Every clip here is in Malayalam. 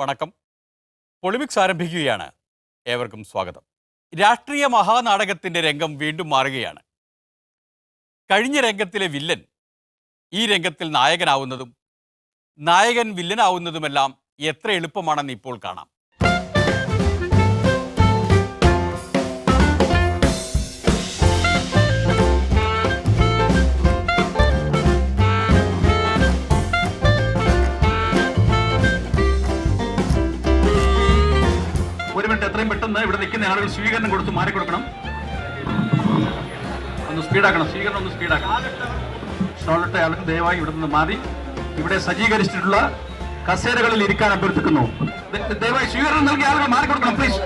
വണക്കം. പൊളിമിക്സ് ആരംഭിക്കുകയാണ്. ഏവർക്കും സ്വാഗതം. രാഷ്ട്രീയ മഹാനാടകത്തിൻ്റെ രംഗം വീണ്ടും മാറുകയാണ്. കഴിഞ്ഞ രംഗത്തിലെ വില്ലൻ ഈ രംഗത്തിൽ നായകനാവുന്നതും നായകൻ വില്ലനാവുന്നതുമെല്ലാം എത്ര എളുപ്പമാണെന്ന് ഇപ്പോൾ കാണാം. എത്രയും പെട്ടെന്ന് ഇവിടെ നിൽക്കുന്ന ആളുകൾ സ്വീകരണം കൊടുത്ത് മാറിക്കൊടുക്കണം. ഒന്ന് സ്പീഡാക്കണം, സ്വീകരണം ഒന്ന് സ്പീഡാക്കണം. സ്റ്റോളിട്ട ആളുകൾ ദയവായി ഇവിടെ നിന്ന് മാറി ഇവിടെ സജ്ജീകരിച്ചിട്ടുള്ള കസേരകളിൽ ഇരിക്കാൻ അഭ്യർത്ഥിക്കുന്നു. ദയവായി സ്വീകരണം നൽകിയ ആളുകൾ മാറിക്കൊടുക്കണം പ്ലീസ്.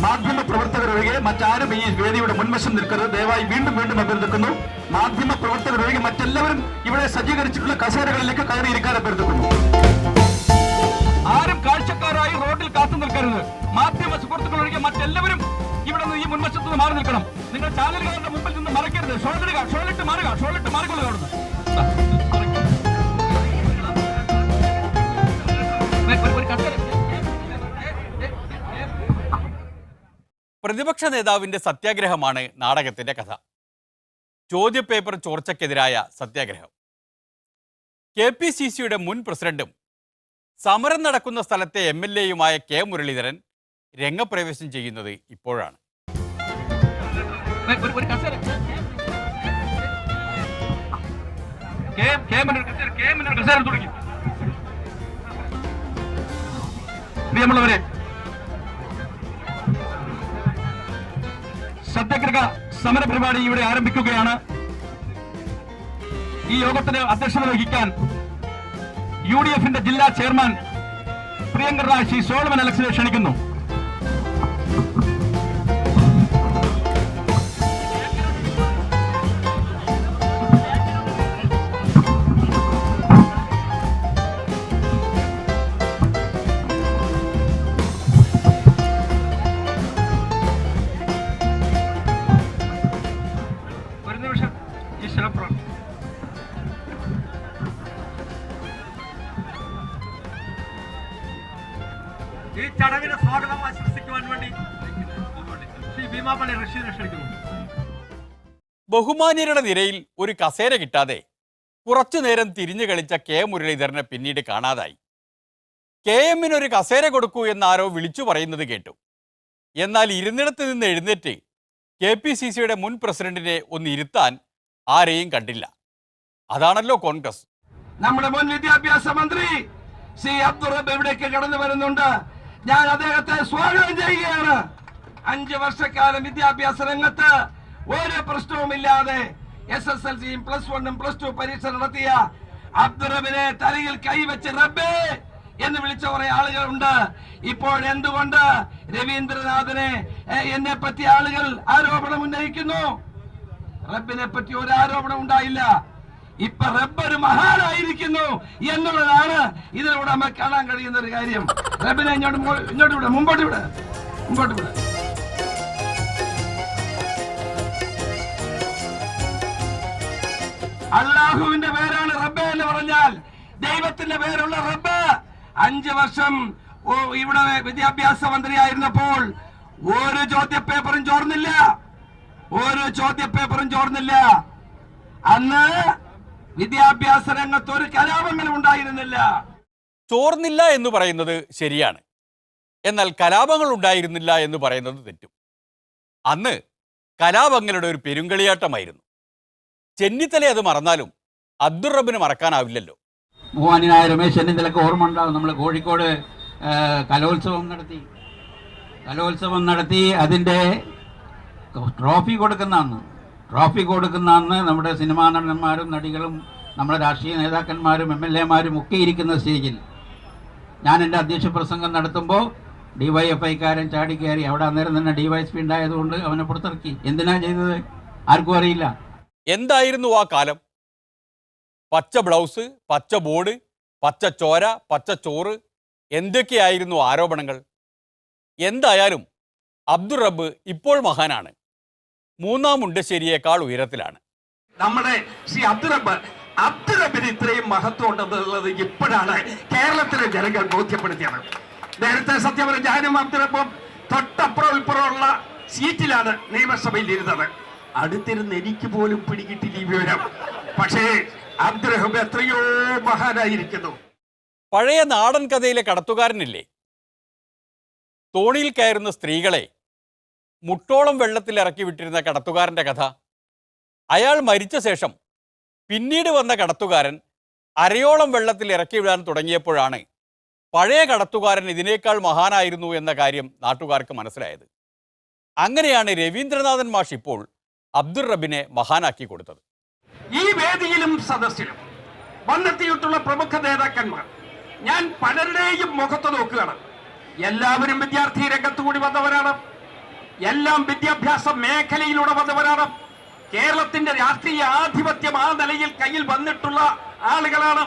മാധ്യമ പ്രവർത്തകർ ഒഴികെ മറ്റാരും ഈ വേദിയുടെ മുൻവശം നിൽക്കരുത്. ദയവായി വീണ്ടും വീണ്ടും അഭ്യർത്ഥിക്കുന്നു. മാധ്യമ പ്രവർത്തകർ ഒഴികെ മറ്റെല്ലാവരും ഇവിടെ സജ്ജീകരിച്ചിട്ടുള്ള കസേരകളിലേക്ക് കയറിയിരിക്കാൻ അഭ്യർത്ഥിക്കുന്നു. ആരും കാഴ്ചക്കാരായി റോഡിൽ കാത്തു നിൽക്കരുത്. മാധ്യമ സുഹൃത്തുക്കൾ ഒഴികെ മറ്റെല്ലാവരും ഇവിടെ നിന്ന് ഈ മുൻവശത്ത് നിന്ന് മാറി നിൽക്കണം. നിങ്ങൾ ചാനലുകാരുടെ മുമ്പിൽ നിന്ന് മറക്കരുത്. ഷോളിട്ട് മാറിക്കൊള്ളുക. പ്രതിപക്ഷ നേതാവിൻ്റെ സത്യാഗ്രഹമാണ് നാടകത്തിൻ്റെ കഥ. ചോദ്യപേപ്പർ ചോർച്ചയ്ക്കെതിരായ സത്യാഗ്രഹം. KPCCയുടെ മുൻ പ്രസിഡന്റും സമരം നടക്കുന്ന സ്ഥലത്തെ MLAയുമായ K. മുരളീധരൻ രംഗപ്രവേശം ചെയ്യുന്നത് ഇപ്പോഴാണ്. പ്രിയമുള്ളവരെ, സത്യാഗ്രഹ സമര പരിപാടി ഇവിടെ ആരംഭിക്കുകയാണ്. ഈ യോഗത്തിന് അധ്യക്ഷത വഹിക്കാൻ UDFന്റെ ജില്ലാ ചെയർമാൻ പ്രിയങ്കരനായ ശ്രീ സോളമൻ അലക്സിനെ ക്ഷണിക്കുന്നു. ഒരു നിമിഷം ഈ ചടങ്ങിന് സ്വാഗതം ആശംസിക്കുവാൻ വേണ്ടി ശ്രീ ഭീമാപള്ളി റഷീദിനെ ക്ഷണിക്കുന്നു. ബഹുമാന്യരുടെ നിരയിൽ ഒരു കസേര കിട്ടാതെ കുറച്ചു നേരം തിരിഞ്ഞു കളിച്ച K. മുരളീധരനെ പിന്നീട് കാണാതായി. KMനൊരു കസേര കൊടുക്കൂ എന്നാരോ വിളിച്ചു പറയുന്നത് കേട്ടു. എന്നാൽ ഇരുന്നിടത്ത് നിന്ന് എഴുന്നേറ്റ് KPCCയുടെ മുൻ പ്രസിഡന്റിനെ ഒന്ന് ഇരുത്താൻ ആരെയും കണ്ടില്ല. അതാണല്ലോ കോൺഗ്രസ്. നമ്മുടെ മുൻ വിദ്യാഭ്യാസ മന്ത്രി ശ്രീ അബ്ദുൾ റബ്ബ് ഇവിടേക്ക് കടന്നു വരുന്നുണ്ട്. ഞാൻ അദ്ദേഹത്തെ സ്വാഗതം ചെയ്യുകയാണ്. 5 വർഷക്കാലം വിദ്യാഭ്യാസ രംഗത്ത് ഒരു പ്രശ്നവുമില്ലാതെ SSLCയും +1ഉം +2 പരീക്ഷ നടത്തിയ അബ്ദുൾ റബ്ബിനെ തലയിൽ കൈവച്ച് റബ്ബേ എന്ന് വിളിച്ച കുറെ ആളുകളുണ്ട്. ഇപ്പോൾ എന്തുകൊണ്ട് രവീന്ദ്രനാഥിനെ എന്നെ പറ്റി ആളുകൾ ആരോപണം ഉന്നയിക്കുന്നു? റബ്ബിനെ പറ്റി ഒരു ആരോപണം ഉണ്ടായില്ല. ഇപ്പൊ റബ്ബ് ഒരു മഹാനായിരിക്കുന്നു എന്നുള്ളതാണ് ഇതിലൂടെ നമുക്ക് കാണാൻ കഴിയുന്ന ഒരു കാര്യം. റബ്ബിനെ ഇങ്ങോട്ട് വിട, മുമ്പോട്ട് വിട. അള്ളാഹുവിന്റെ പേരാണ് റബ്ബ് എന്ന് പറഞ്ഞാൽ ദൈവത്തിന്റെ പേരുള്ള റബ്ബ് 5 വർഷം ഇവിടെ വിദ്യാഭ്യാസ മന്ത്രിയായിരുന്നപ്പോൾ ഒരു ചോദ്യപേപ്പറും ചോർന്നില്ല. അന്ന് വിദ്യാഭ്യാസ രംഗത്ത് ഒരു കലാപങ്ങളും ഉണ്ടായിരുന്നില്ല. ചോർന്നില്ല എന്ന് പറയുന്നത് ശരിയാണ്. എന്നാൽ കലാപങ്ങൾ ഉണ്ടായിരുന്നില്ല എന്ന് പറയുന്നത് തെറ്റും. അന്ന് കലാപങ്ങളുടെ ഒരു പെരുങ്കളിയാട്ടമായിരുന്നു. ചെന്നിത്തല അത് മറന്നാലും അബ്ദുൾ റബ്ബിന് മറക്കാനാവില്ലല്ലോ. ബഹുമാന്യനായ രമേശ് ചെന്നിത്തലക്ക് ഓർമ്മ ഉണ്ടാകും. നമ്മൾ കോഴിക്കോട് കലോത്സവം നടത്തി അതിൻ്റെ ട്രോഫി കൊടുക്കുന്ന അന്ന് നമ്മുടെ സിനിമാ നടന്മാരും നടികളും നമ്മുടെ രാഷ്ട്രീയ നേതാക്കന്മാരും MLAമാരും ഒക്കെ ഇരിക്കുന്ന സ്റ്റേജിൽ ഞാൻ എൻ്റെ അധ്യക്ഷ പ്രസംഗം നടത്തുമ്പോൾ DYFIക്കാരൻ ചാടി കയറി. അവിടെ അന്നേരം തന്നെ DYSP ഉണ്ടായതുകൊണ്ട് അവനെ പുറത്തിറക്കി. എന്തിനാ ചെയ്തത് ആർക്കും അറിയില്ല. എന്തായിരുന്നു ആ കാലം? പച്ച ബ്ലൗസ്, പച്ച ബോർഡ്, പച്ച ചോര, പച്ച ചോറ്, എന്തൊക്കെയായിരുന്നു ആരോപണങ്ങൾ. എന്തായാലും അബ്ദുൾ റബ്ബ് ഇപ്പോൾ മഹാനാണ്. മൂന്നാം മുണ്ടശ്ശേരിയേക്കാൾ ഉയരത്തിലാണ്. നമ്മുടെ ശ്രീ അബ്ദുൾ റബ്ബ് അബ്ദുറബിന് ഇത്രയും മഹത്വം ഉണ്ടെന്നുള്ളത് ഇപ്പോഴാണ് കേരളത്തിലെ ജനങ്ങൾ ബോധ്യപ്പെടുത്തിയത്. നേരത്തെ സത്യം പറഞ്ഞ ഞാനും അബ്ദുറബും തൊട്ടപ്പുറം ഇപ്പുറമുള്ള സീറ്റിലാണ് നിയമസഭയിൽ ഇരുന്നത്. അടുത്തിരുന്ന് എനിക്ക് പോലും പിടികിട്ടില്ല ഈ വിവരം. പക്ഷേ അബ്ദുറഹബ് എത്രയോ മഹാനായിരിക്കുന്നു. പഴയ നാടൻ കഥയിലെ കടത്തുകാരനില്ലേ, തോണിയിൽ കയറുന്ന സ്ത്രീകളെ മുട്ടോളം വെള്ളത്തിൽ ഇറക്കി വിട്ടിരുന്ന കടത്തുകാരൻ്റെ കഥ. അയാൾ മരിച്ച ശേഷം പിന്നീട് വന്ന കടത്തുകാരൻ അരയോളം വെള്ളത്തിൽ ഇറക്കി വിടാൻ തുടങ്ങിയപ്പോഴാണ് പഴയ കടത്തുകാരൻ ഇതിനേക്കാൾ മഹാനായിരുന്നു എന്ന കാര്യം നാട്ടുകാർക്ക് മനസ്സിലായത്. അങ്ങനെയാണ് രവീന്ദ്രനാഥൻ മാഷ് ഇപ്പോൾ അബ്ദുർ റബ്ബിനെ മഹാനാക്കി കൊടുത്തത്. ഈ വേദിയിലും സദസ്സിലും വന്നെത്തിയിട്ടുള്ള പ്രമുഖ നേതാക്കന്മാർ ഞാൻ പലരുടെയും മുഖത്ത് നോക്കുകയാണ്. എല്ലാവരും വിദ്യാർത്ഥി രംഗത്തുകൂടി വന്നവരാണ്. എല്ലാം വിദ്യാഭ്യാസ മേഖലയിലൂടെ വന്നവരാണ്. കേരളത്തിന്റെ രാഷ്ട്രീയ ആധിപത്യം ആ നിലയിൽ കയ്യിൽ വന്നിട്ടുള്ള ആളുകളാണ്.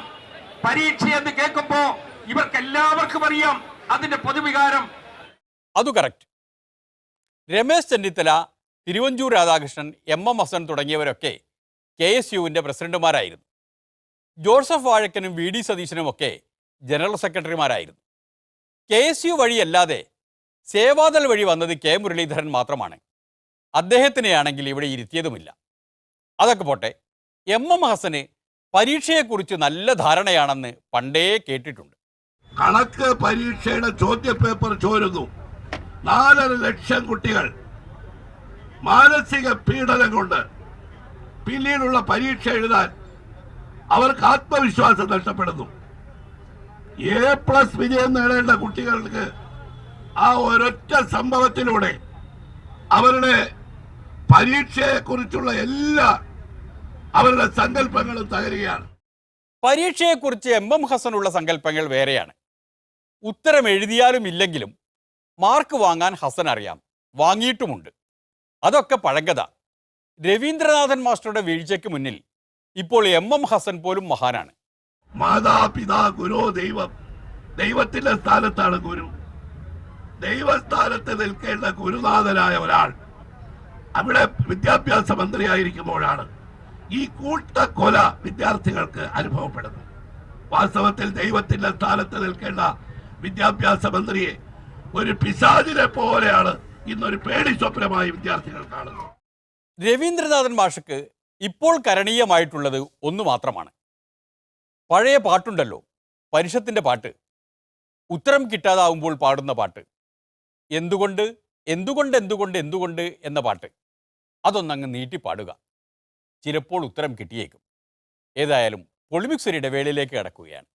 പരീക്ഷ എന്ന് കേൾക്കുമ്പോ ഇവർക്കെല്ലാവർക്കും അറിയാം അതിന്റെ പൊതുവികാരം. അതു കറക്റ്റ്. രമേശ് ചെന്നിത്തല, തിരുവഞ്ചൂർ രാധാകൃഷ്ണൻ, എം ഹസൻ തുടങ്ങിയവരൊക്കെ KSUവിൻ്റെ പ്രസിഡന്റുമാരായിരുന്നു. ജോസഫ് വാഴക്കനും VD സതീശനുമൊക്കെ ജനറൽ സെക്രട്ടറിമാരായിരുന്നു. KSU വഴിയല്ലാതെ സേവാദൾ വഴി വന്നത് K മുരളീധരൻ മാത്രമാണ്. അദ്ദേഹത്തിനെയാണെങ്കിൽ ഇവിടെ ഇരുത്തിയതുമില്ല. അതൊക്കെ പോട്ടെ, എം ഹസന് പരീക്ഷയെക്കുറിച്ച് നല്ല ധാരണയാണെന്ന് പണ്ടേ കേട്ടിട്ടുണ്ട്. കണക്ക് പരീക്ഷയുടെ ചോദ്യപേപ്പർ ചോരുന്നു. 4.5 ലക്ഷം കുട്ടികൾ മാനസിക പീഡനം കൊണ്ട് പിന്നീടുള്ള പരീക്ഷ എഴുതാൻ അവർക്ക് ആത്മവിശ്വാസം നഷ്ടപ്പെടുന്നു. A+ വിജയം നേടേണ്ട കുട്ടികൾക്ക് ആ ഒരൊറ്റ സംഭവത്തിലൂടെ അവരുടെ പരീക്ഷയെക്കുറിച്ചുള്ള എല്ലാ അവരുടെ സങ്കല്പങ്ങളും തകരുകയാണ്. പരീക്ഷയെക്കുറിച്ച് എം ഹസനുള്ള സങ്കല്പങ്ങൾ വേറെയാണ്. ഉത്തരം എഴുതിയാലും ഇല്ലെങ്കിലും മാർക്ക് വാങ്ങാൻ ഹസൻ അറിയാം, വാങ്ങിയിട്ടുമുണ്ട്. അതൊക്കെ പഴങ്കഥ. രവീന്ദ്രനാഥൻ മാസ്റ്ററുടെ വീഴ്ചയ്ക്ക് മുന്നിൽ ഇപ്പോൾ എം ഹസൻ പോലും മഹാനാണ്. മാതാപിതാ ഗുരു ദൈവം. ദൈവത്തിന്റെ സ്ഥാനത്താണ് ഗുരു. ദൈവസ്ഥാനത്ത് നിൽക്കേണ്ട ഗുരുനാഥനായ ഒരാൾ അവിടെ വിദ്യാഭ്യാസ മന്ത്രിയായിരിക്കുമ്പോഴാണ് ഈ കൂട്ടക്കൊല വിദ്യാർത്ഥികൾക്ക് അനുഭവപ്പെടുന്നത്. വാസ്തവത്തിൽ ദൈവത്തിന്റെ സ്ഥാനത്ത് നിൽക്കേണ്ട വിദ്യാഭ്യാസ മന്ത്രിയെ ഒരു പിശാചിനെ പോലെയാണ് ഇന്നൊരു പേടി സ്വപ്നമായി വിദ്യാർത്ഥികൾ കാണുന്നത്. രവീന്ദ്രനാഥൻ മാഷക്ക് ഇപ്പോൾ കരണീയമായിട്ടുള്ളത് ഒന്ന് മാത്രമാണ്. പഴയ പാട്ടുണ്ടല്ലോ, പരിഷത്തിന്റെ പാട്ട്, ഉത്തരം കിട്ടാതാവുമ്പോൾ പാടുന്ന പാട്ട്, എന്തുകൊണ്ട് എന്തുകൊണ്ട് എന്തുകൊണ്ട് എന്തുകൊണ്ട് എന്ന പാട്ട്, അതൊന്നങ്ങ് നീട്ടി പാടുക. ചിലപ്പോൾ ഉത്തരം കിട്ടിയേക്കും. ഏതായാലും പൊളിമിക്സ് ഒരു ഇടവേളയിലേക്ക് കടക്കുകയാണ്.